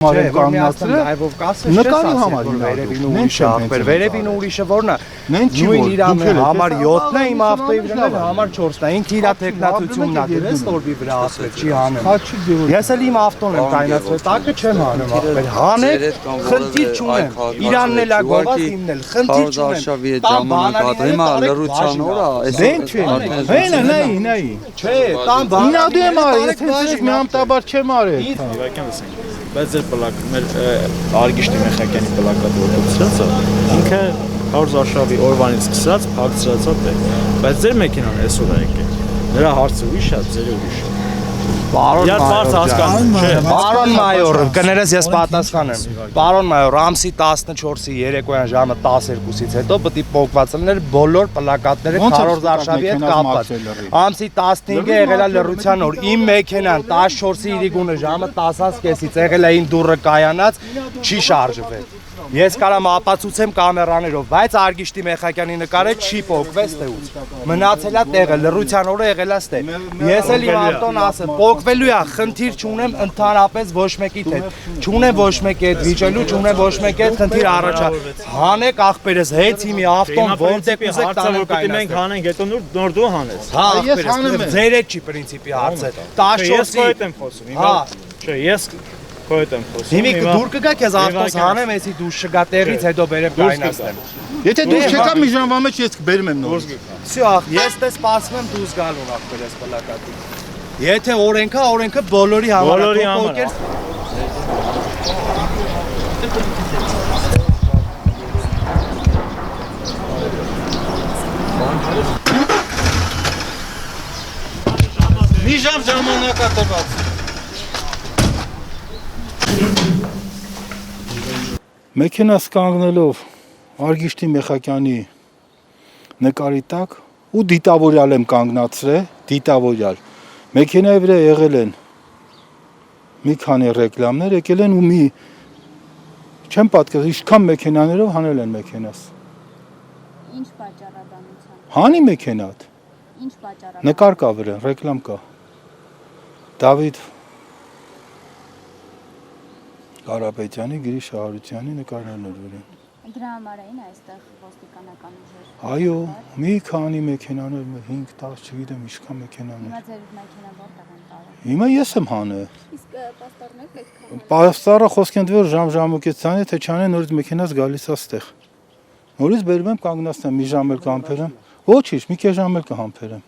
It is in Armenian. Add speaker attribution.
Speaker 1: Մարել կանգնացրել,
Speaker 2: այվով կասես
Speaker 1: նկարի համար
Speaker 2: վերևին ուրիշը ախպեր, վերևին ուրիշը որն է։
Speaker 1: Նենց չի
Speaker 2: Նույն
Speaker 1: որ
Speaker 2: իր
Speaker 1: դուք
Speaker 2: համար 7-ն է, իմ ավտոյի վրա համար 4-ն է։ Ինքը իր տեխնացությունն է դրել ստորբի վրա ասել, չի անում։ Ես էլ իմ ավտոն եմ կայնացրել, տակը չեմ անում ախպեր։ Հանեք, խնդիր չունեմ։ Իրանն էլ է գոված, իմն էլ, խնդիր չունեմ։ Տան բանալիները լրության օր է,
Speaker 1: Դեն չէ։ Հենա նայի։
Speaker 2: Չէ, տան բանալիները։
Speaker 1: Ինա դու եմ արել, ես հենց մի ամտաբար չեմ արել։
Speaker 3: Իվական լսենք, բայց ձեր պլակ, մեր Արգիշտի Մեխակյանի պլակատը որ դուցրած է, ինքը 100 արշավի օրվանից սկսած փակցրած է, բայց ձեր մեքենան այսօր է եկել, նրա հարցը ուրիշ է, ձերը ուրիշ է։
Speaker 2: Պարոն մայոր, կներես ես պատասխանեմ։ Պարոն մայոր, ամսի 14-ի երեկոյան ժամը 12-ից հետո պետք է փոխված լիներ բոլոր պլակատները քարորդ արշավի հետ կապված։ Ամսի 15-ը եղել է լռության օր։ Իմ մեքենան 14-ի իրիկունը ժամը 10:30-ից եղել է իմ դուռը կայանած, չի շարժվել։ Ես կարամ ապացուցեմ կամերաներով, բայց Արգիշտի Մեխակյանի նկարը չի փոխվեց տեուց։ Մնացել է տեղը, լռության օրը եղել է ստե։ Ես էլ իմ ավտոն ասեմ, փոխվելու է, խնդիր չունեմ ընդհանրապես ոչ մեկի հետ։ Չունեմ ոչ մեկի հետ վիճելու, չունեմ ոչ մեկի հետ խնդիր առաջա։ Հանեք ախպերս, հեծ իմի ավտոն որտեղ ուզեք տանեմ կայնացնեմ։
Speaker 3: Մենք հանենք, հետո նոր դու հանես։
Speaker 2: Հա, ախպերս, ձեր հետ չի պրինցիպի հարցը։ 14-ի
Speaker 3: եմ խոսում։ Հա, չէ, ես քոյդ եմ խոսում։
Speaker 2: Հիմա դուր կգա քեզ ավտոս հանեմ, էսի դու շգա տեղից հետո բերեմ կայնացնեմ։
Speaker 1: Եթե դու չեկա մի ժամվա մեջ ես կբերեմ եմ նոր։
Speaker 2: Всё, ես դե սպասում եմ դուրս գալու ախպեր ես պլակատի։ Եթե օրենքը բոլորի համար է։
Speaker 1: Մի ժամ ժամանակ է տված։ Մեքենաս կանգնելով Արգիշտի Մեխակյանի նկարի տակ ու դիտավորյալ եմ կանգնացրել, դիտավորյալ։ Մեքենայի վրա եղել են մի քանի ռեկլամներ, եկել են ու մի չեմ պատկերացնում, ինչքան մեքենաներով հանել են մեքենաս։
Speaker 4: Ինչ պատճառաբանությամբ։
Speaker 1: Հանի մեքենատ։
Speaker 4: Ինչ պատճառաբանությամբ։
Speaker 1: Նկար կա վրան, ռեկլամ կա։ Դավիթ Կարապետյանի, Գրիշ Շահարությանի նկարներն էր վրան։
Speaker 4: Դրա համար էին այստեղ ոստիկանական ուժեր։
Speaker 1: Այո, մի քանի մեքենաներ, 5-10, չգիտեմ, ինչքան մեքենաներ։
Speaker 4: Հիմա ձեր մեքենան որտեղ են տարել։
Speaker 1: Հիմա ես եմ հանել։
Speaker 4: Իսկ պաստառներ պետք է։
Speaker 1: Պաստառը խոսք են դվեր ժամկետից անի, թե չանեն նորից մեքենաս գալիս է ստեղ։ Նորից բերում եմ կանգնացնեմ, մի ժամ էլ կհամբերեմ։ Ոչինչ, մի քիչ ժամ էլ կհամբերեմ։